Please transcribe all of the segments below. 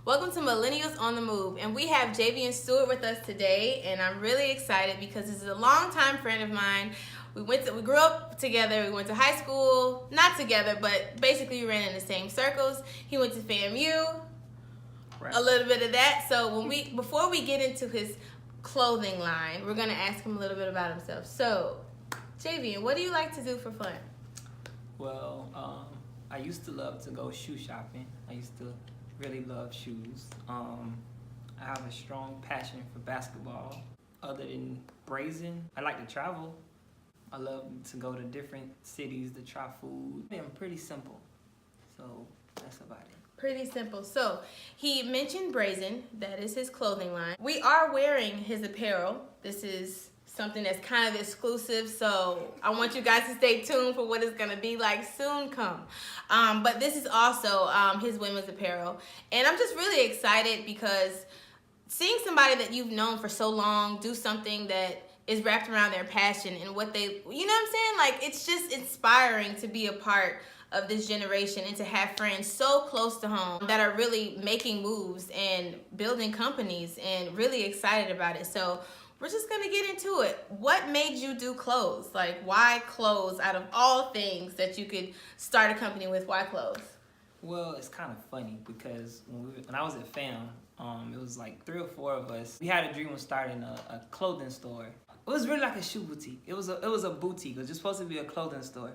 Welcome to Millennials on the Move, and we have Javien and Stewart with us today, and I'm really excited because this is a longtime friend of mine. We grew up together. We went to high school, not together, but basically we ran in the same circles. He went to FAMU, right. A little bit of that. So before we get into his clothing line, we're gonna ask him a little bit about himself. So, Javien, what do you like to do for fun? Well, I used to love to go shoe shopping. I used to really love shoes. I have a strong passion for basketball. Other than Brazen, I like to travel. I love to go to different cities to try food. I'm pretty simple, so that's about it. Pretty simple. So he mentioned Brazen, that is his clothing line. We are wearing his apparel. This is something that's kind of exclusive, so I want you guys to stay tuned for what it's gonna be like soon come. But this is also his women's apparel, and I'm just really excited because seeing somebody that you've known for so long do something that is wrapped around their passion and what they, you know what I'm saying? Like, it's just inspiring to be a part of this generation and to have friends so close to home that are really making moves and building companies and really excited about it. So we're just gonna get into it. What made you do clothes? Like, why clothes out of all things that you could start a company with? Why clothes? Well, it's kind of funny because when I was at FAM, it was like 3 or 4 of us. We had a dream of starting a clothing store. It was really like a shoe boutique. It was a boutique. It was just supposed to be a clothing store.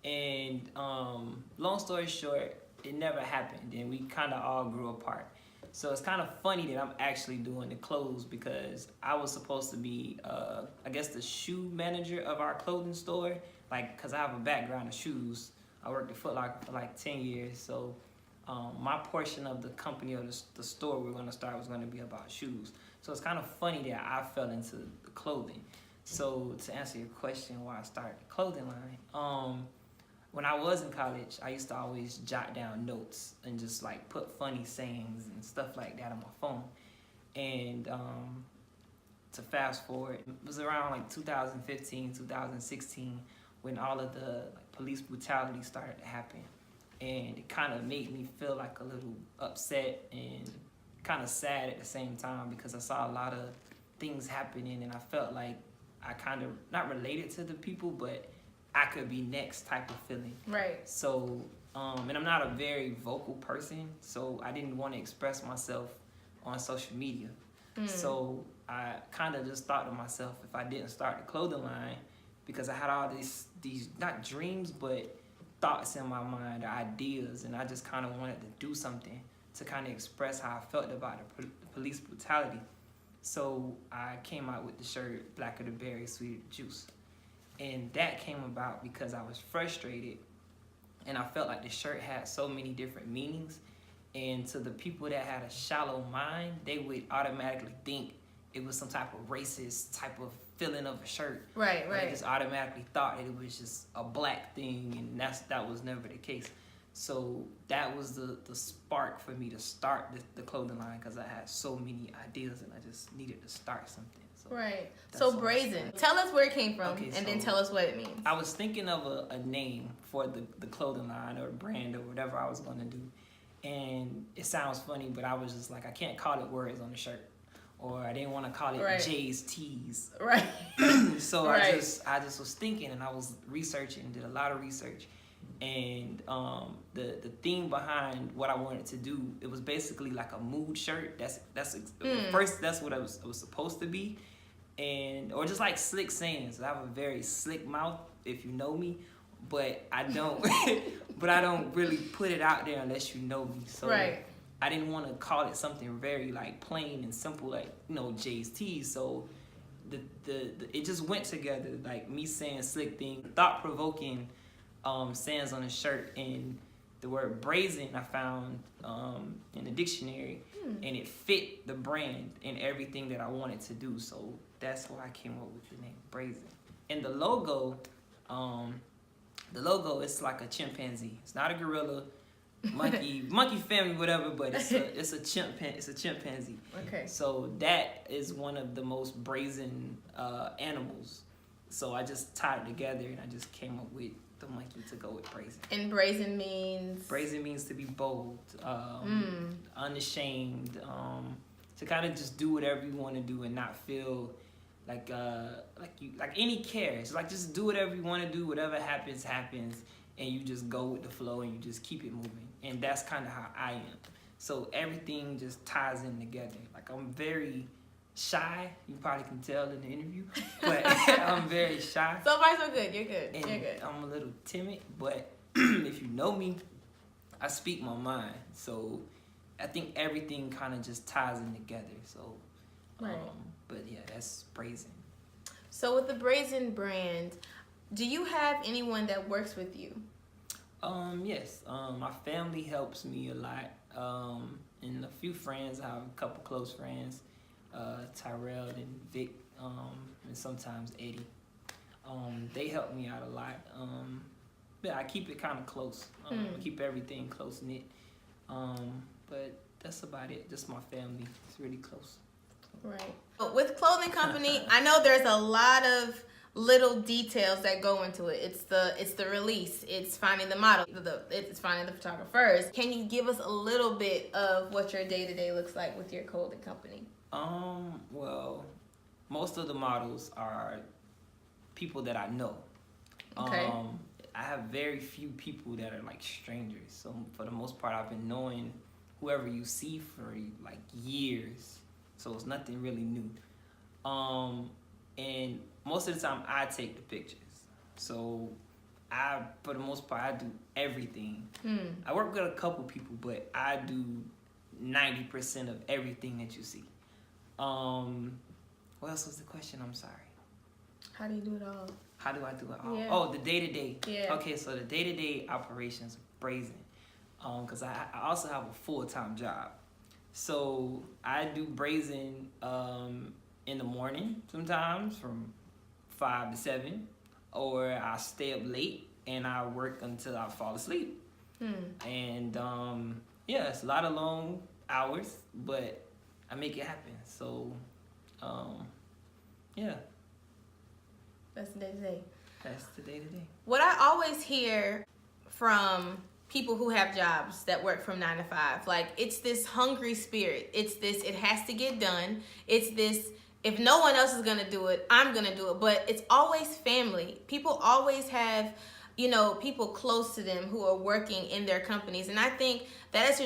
And long story short, it never happened. And we kind of all grew apart. So it's kind of funny that I'm actually doing the clothes because I was supposed to be, I guess, the shoe manager of our clothing store. Like, because I have a background in shoes. I worked at Foot Locker for like 10 years. So my portion of the company or the store we're going to start was going to be about shoes. So it's kind of funny that I fell into the clothing. So to answer your question, why I started the clothing line, when I was in college, I used to always jot down notes and just like put funny sayings and stuff like that on my phone. And to fast forward, it was around like 2015, 2016 when all of the police brutality started to happen. And it kind of made me feel like a little upset and kind of sad at the same time because I saw a lot of things happening and I felt like I kind of, not related to the people, but I could be next type of feeling. Right. So, and I'm not a very vocal person, so I didn't want to express myself on social media. So I kind of just thought to myself, if I didn't start the clothing line, because I had all these not dreams, but thoughts in my mind, or ideas, and I just kind of wanted to do something to kind of express how I felt about the police brutality. So I came out with the shirt, Blacker the Berry, Sweeter the Juice. And that came about because I was frustrated and I felt like the shirt had so many different meanings. And to the people that had a shallow mind, they would automatically think it was some type of racist type of feeling of a shirt. Right. They just automatically thought that it was just a black thing, and that was never the case. So that was the spark for me to start the clothing line because I had so many ideas and I just needed to start something. So right. So Brazen, tell us where it came from, okay, and then tell us what it means. I was thinking of a name for the clothing line or brand or whatever I was going to do. And it sounds funny, but I was just like, I can't call it words on the shirt. Or I didn't want to call it Jay's Tees. Right. So I just was thinking, and I was researching, did a lot of research. And the theme behind what I wanted to do, it was basically like a mood shirt. First, that's what it was supposed to be. Or just like slick sayings. I have a very slick mouth, if you know me, but I don't really put it out there unless you know me. So I didn't want to call it something very like plain and simple, like, you know, Jay's Tees. So it just went together, like me saying slick things, thought-provoking sayings on the shirt, and the word brazen I found in the dictionary, and it fit the brand and everything that I wanted to do. So that's why I came up with the name Brazen. And the logo is like a chimpanzee. It's not a gorilla, monkey family, whatever, but it's a chimpanzee. Okay. So that is one of the most brazen animals. So I just tied it together and I just came up with the monkey to go with brazen. And brazen means? Brazen means to be bold, unashamed, to kind of just do whatever you want to do and not feel like any cares. Like just do whatever you want to do, whatever happens, happens, and you just go with the flow and you just keep it moving. And that's kind of how I am. So everything just ties in together. Like I'm very shy. You probably can tell in the interview, but I'm very shy. So far, so good. You're good. And You're good. I'm a little timid, but if you know me, I speak my mind. So I think everything kind of just ties in together. So, Right. But yeah, that's brazen. So with the Brazen brand, do you have anyone that works with you? Yes. My family helps me a lot. And a few friends. I have a couple close friends. Tyrell and Vic, and sometimes Eddie. They help me out a lot. Yeah, I keep it kind of close. Keep everything close knit. But that's about it. Just my family. It's really close. Right. With clothing company, I know there's a lot of little details that go into it. It's the release. It's finding the model. It's finding the photographers. Can you give us a little bit of what your day-to-day looks like with your clothing company? Well, most of the models are people that I know. Okay. I have very few people that are like strangers. So for the most part, I've been knowing whoever you see for like years. So it's nothing really new. And most of the time I take the pictures. So for the most part, I do everything. I work with a couple people, but I do 90% of everything that you see. What else was the question? I'm sorry. How do you do it all? How do I do it all? Yeah. Oh, the day-to-day. Yeah. Okay, so the day-to-day operations of Brazen. Because I also have a full-time job. So I do Brazen in the morning sometimes from 5 to 7. Or I stay up late and I work until I fall asleep. And yeah, it's a lot of long hours, but I make it happen. So yeah. That's the day-to-day. That's the day-to-day. What I always hear from people who have jobs that work from 9 to 5, like it's this hungry spirit. It's this, it has to get done. It's this, if no one else is going to do it, I'm going to do it. But it's always family. People always have, you know, people close to them who are working in their companies. And I think that is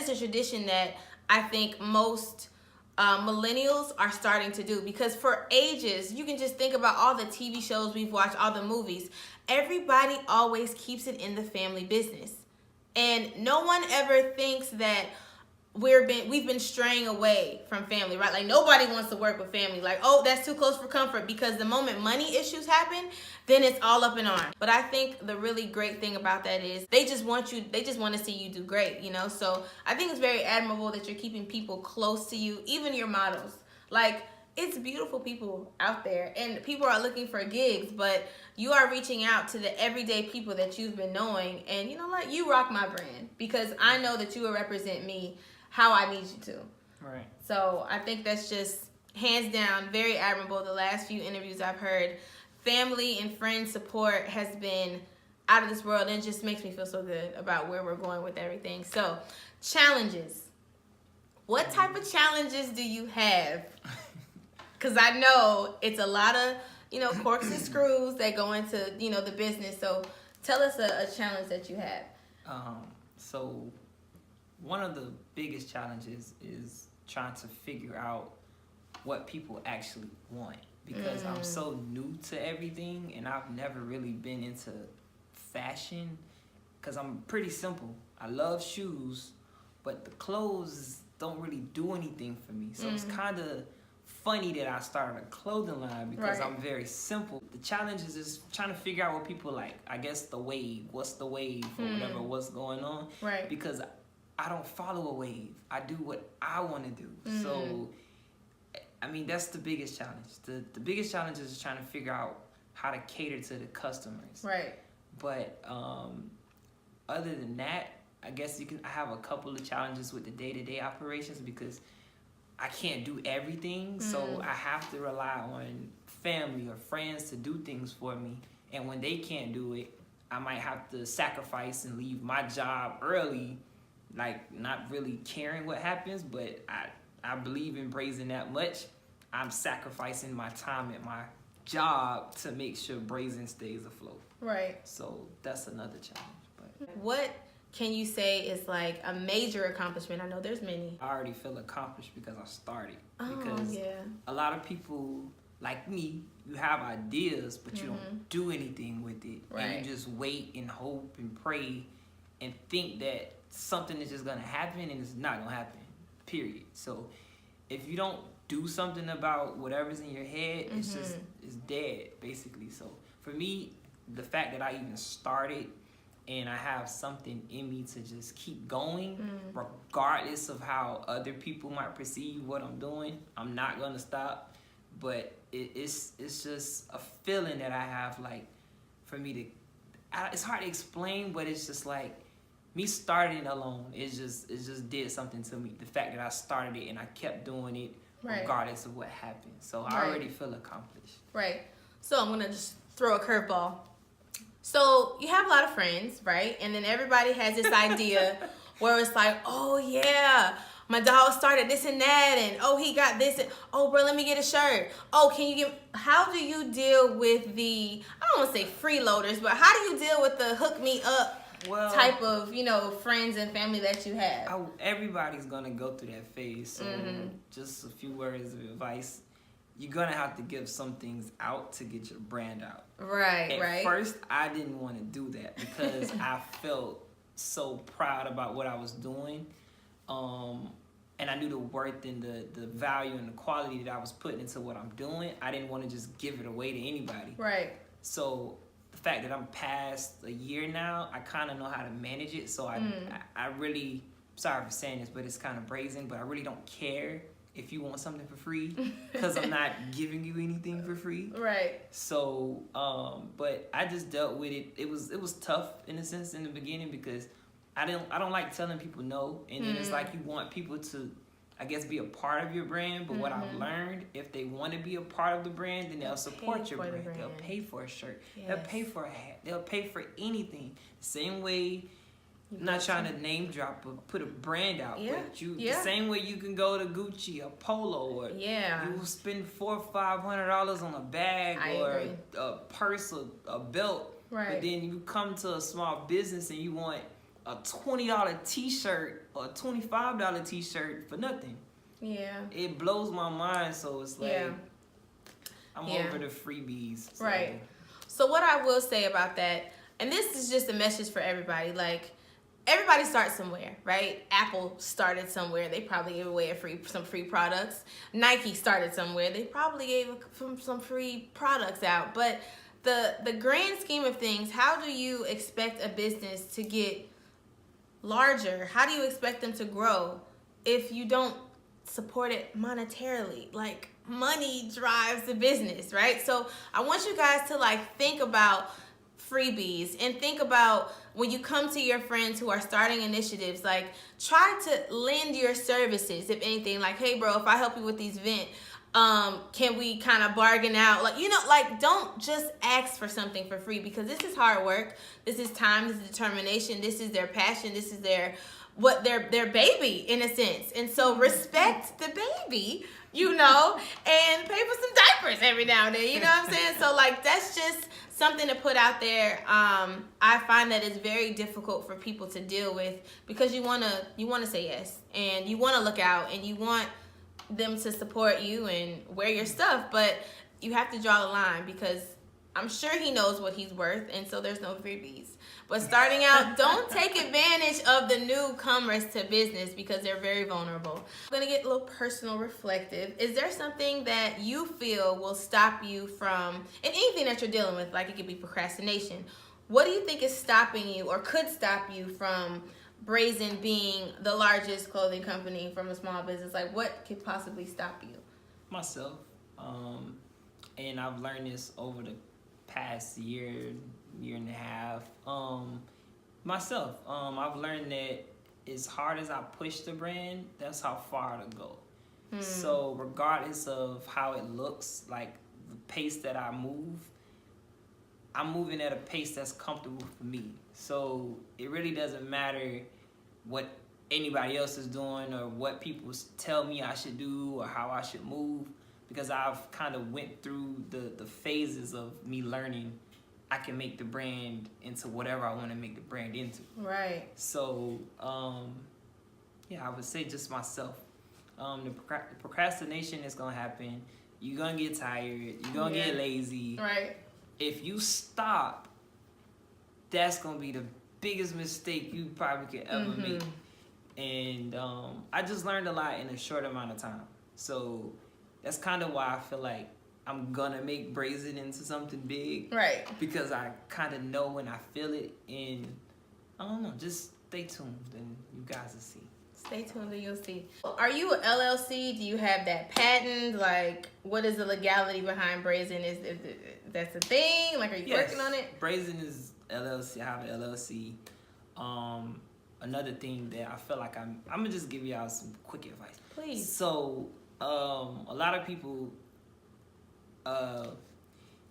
a tradition that I think most millennials are starting to do, because for ages, you can just think about all the TV shows we've watched, all the movies. Everybody always keeps it in the family business. And no one ever thinks that we've been straying away from family, right? Like nobody wants to work with family. Like, oh, that's too close for comfort, because the moment money issues happen, then it's all up in arms. But I think the really great thing about that is they just want to see you do great, you know? So I think it's very admirable that you're keeping people close to you, even your models. Like, it's beautiful people out there, and people are looking for gigs, but you are reaching out to the everyday people that you've been knowing, and you know what? You rock my brand, because I know that you will represent me how I need you to. Right. So I think that's just hands down very admirable. The last few interviews I've heard, family and friend support has been out of this world, and it just makes me feel so good about where we're going with everything. So, challenges. What type of challenges do you have? Because I know it's a lot of, you know, corks and screws that go into, you know, the business. So tell us a challenge that you have. So one of the biggest challenges is trying to figure out what people actually want, because I'm so new to everything and I've never really been into fashion, because I'm pretty simple. I love shoes, but the clothes don't really do anything for me. So it's kind of funny that I started a clothing line, because I'm very simple. The challenge is just trying to figure out what people like. I guess the wave. What's the wave or what's going on? Right. Because I don't follow a wave. I do what I want to do. So, I mean, that's the biggest challenge. The biggest challenge is trying to figure out how to cater to the customers. Right. But other than that, I guess I have a couple of challenges with the day-to-day operations, because I can't do everything. So I have to rely on family or friends to do things for me. And when they can't do it, I might have to sacrifice and leave my job early, like not really caring what happens, but I believe in Brazen that much. I'm sacrificing my time at my job to make sure Brazen stays afloat. Right. So that's another challenge. But what can you say is like a major accomplishment? I know there's many. I already feel accomplished because I started. Oh, because yeah. a lot of people like me, you have ideas, but you don't do anything with it. Right. And you just wait and hope and pray and think that something is just gonna happen, and it's not gonna happen, period. So if you don't do something about whatever's in your head, it's dead, basically. So for me, the fact that I even started and I have something in me to just keep going, regardless of how other people might perceive what I'm doing, I'm not gonna stop. But it's just a feeling that I have, like, for me to, it's hard to explain, but it's just like me starting alone. It just did something to me. The fact that I started it and I kept doing it, regardless of what happened. So I already feel accomplished. Right. So I'm gonna just throw a curveball. So you have a lot of friends, right? And then everybody has this idea where it's like, oh yeah, my dog started this and that, and oh, he got this, and oh, bro, let me get a shirt. Oh, can you give, how do you deal with the, I don't want to say freeloaders, but how do you deal with the hook me up type of, you know, friends and family that you have? Everybody's going to go through that phase, so just a few words of advice. You're going to have to give some things out to get your brand out. Right, At first, I didn't want to do that because I felt so proud about what I was doing. And I knew the worth and the value and the quality that I was putting into what I'm doing. I didn't want to just give it away to anybody. Right. So the fact that I'm past a year now, I kind of know how to manage it. So I really, sorry for saying this, but it's kind of brazen, but I really don't care if you want something for free because I'm not giving you anything for free. Right. So, but I just dealt with it. It was tough in a sense in the beginning because I don't like telling people no, and then it's like you want people to, I guess, be a part of your brand. But what I've learned, if they want to be a part of the brand, then they'll support your brand. They'll pay for a shirt. Yes. They'll pay for a hat. They'll pay for anything. Same way, I'm not trying to name drop or put a brand out, but the same way you can go to Gucci or Polo, or you will spend $400 or $500 on a bag or a purse or a belt. Right. But then you come to a small business and you want a $20 t-shirt or a $25 t-shirt for nothing. Yeah. It blows my mind, so it's like I'm over the freebies. So. Right. So what I will say about that, and this is just a message for everybody, like everybody starts somewhere, right? Apple started somewhere. They probably gave away some free products. Nike started somewhere. They probably gave some free products out. But the grand scheme of things, how do you expect a business to get larger? How do you expect them to grow if you don't support it monetarily? Like, money drives the business, right? So I want you guys to like think about freebies and think about when you come to your friends who are starting initiatives, like try to lend your services. If anything, like, hey bro, if I help you with these events, can we kind of bargain out? Like, you know, like don't just ask for something for free, because this is hard work. This is time, this is determination, this is their passion, this is their baby in a sense. And so respect the baby, you know, and pay for some diapers every now and then, you know what I'm saying? So like that's just something to put out there. I find that it's very difficult for people to deal with because you wanna say yes, and you wanna look out, and you want them to support you and wear your stuff, but you have to draw the line because I'm sure he knows what he's worth, and so there's no freebies. But starting out, don't take advantage of the newcomers to business because they're very vulnerable. I'm gonna get a little personal, reflective. Is there something that you feel will stop you from, and anything that you're dealing with, like it could be procrastination, what do you think is stopping you or could stop you from Brazen being the largest clothing company from a small business? Like, what could possibly stop you? Myself. And I've learned this over the past year and a half. Myself. I've learned that as hard as I push the brand, that's how far to go. So regardless of how it looks, like the pace that I move, I'm moving at a pace that's comfortable for me. So it really doesn't matter what anybody else is doing or what people tell me I should do or how I should move, because I've kind of went through the phases of me learning I can make the brand into whatever I want to make the brand into. Right. So, yeah, I would say just myself. The procrastination is going to happen. You're going to get tired. You're going to get lazy. Right. If you stop, that's going to be the biggest mistake you probably could ever make. And I just learned a lot in a short amount of time. So that's kind of why I feel like I'm gonna make Brazen into something big. Right. Because I kind of know when I feel it, and I don't know, just stay tuned and you guys will see. Stay tuned and you'll see. Are you an LLC? Do you have that patent? Like, what is the legality behind Brazen? Is that's a thing? Like, are you working on it? Brazen is LLC. I have an LLC. Another thing that I feel like I'm gonna just give y'all some quick advice. Please. So, a lot of people,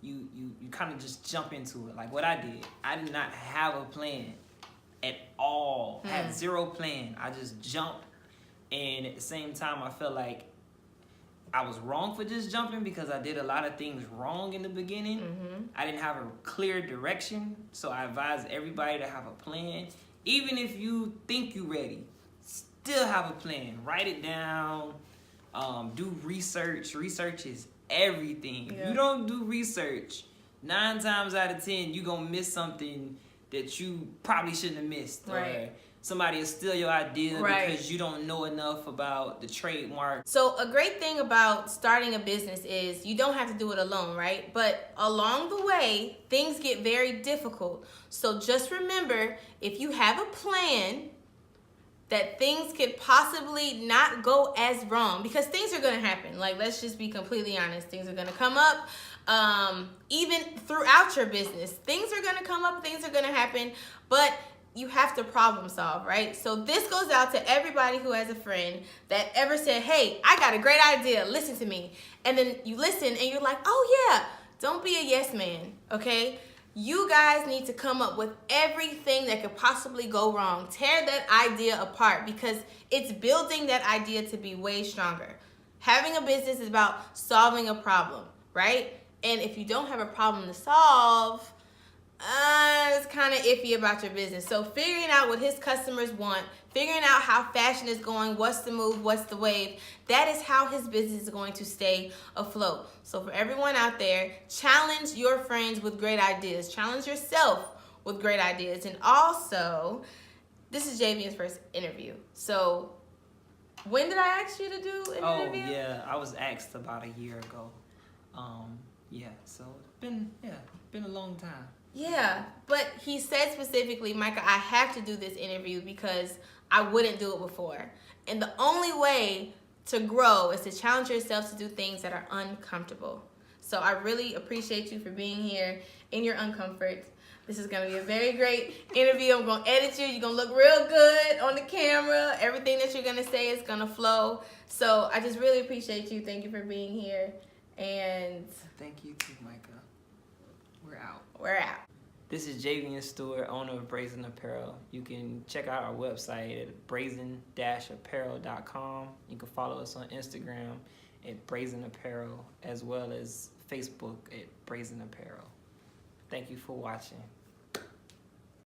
you kind of just jump into it. Like what I did not have a plan at all. I had zero plan. I just jumped, and at the same time, I felt like I was wrong for just jumping because I did a lot of things wrong in the beginning. I didn't have a clear direction, so I advise everybody to have a plan. Even if you think you're ready, still have a plan. Write it down. Do research. Research is everything. If you don't do research, 9 times out of 10, you're going to miss something that you probably shouldn't have missed. Or somebody will steal your idea because you don't know enough about the trademark. So a great thing about starting a business is you don't have to do it alone, right? But along the way, things get very difficult. So just remember, if you have a plan, that things could possibly not go as wrong, because things are going to happen. Like, let's just be completely honest. Things are going to come up. Even throughout your business, things are going to come up, things are going to happen, but you have to problem solve, right? So this goes out to everybody who has a friend that ever said, hey, I got a great idea, listen to me. And then you listen and you're like, oh yeah, don't be a yes man, okay? You guys need to come up with everything that could possibly go wrong. Tear that idea apart, because it's building that idea to be way stronger. Having a business is about solving a problem, right? And if you don't have a problem to solve, it's kind of iffy about your business. So figuring out what his customers want, figuring out how fashion is going, what's the move, what's the wave, that is how his business is going to stay afloat. So for everyone out there, challenge your friends with great ideas. Challenge yourself with great ideas. And also, this is Javien's first interview. So when did I ask you to do an interview? Oh, yeah. I was asked about a year ago. So it's been a long time. Yeah, but he said specifically, Micah, I have to do this interview because I wouldn't do it before. And the only way to grow is to challenge yourself to do things that are uncomfortable. So I really appreciate you for being here in your uncomfort. This is going to be a very great interview. I'm going to edit you. You're going to look real good on the camera. Everything that you're going to say is going to flow. So I just really appreciate you. Thank you for being here. And thank you too, Micah. We're out. We're out. This is Javien Stewart, owner of Brazen Apparel. You can check out our website at brazen-apparel.com. You can follow us on Instagram at Brazen Apparel, as well as Facebook at Brazen Apparel. Thank you for watching.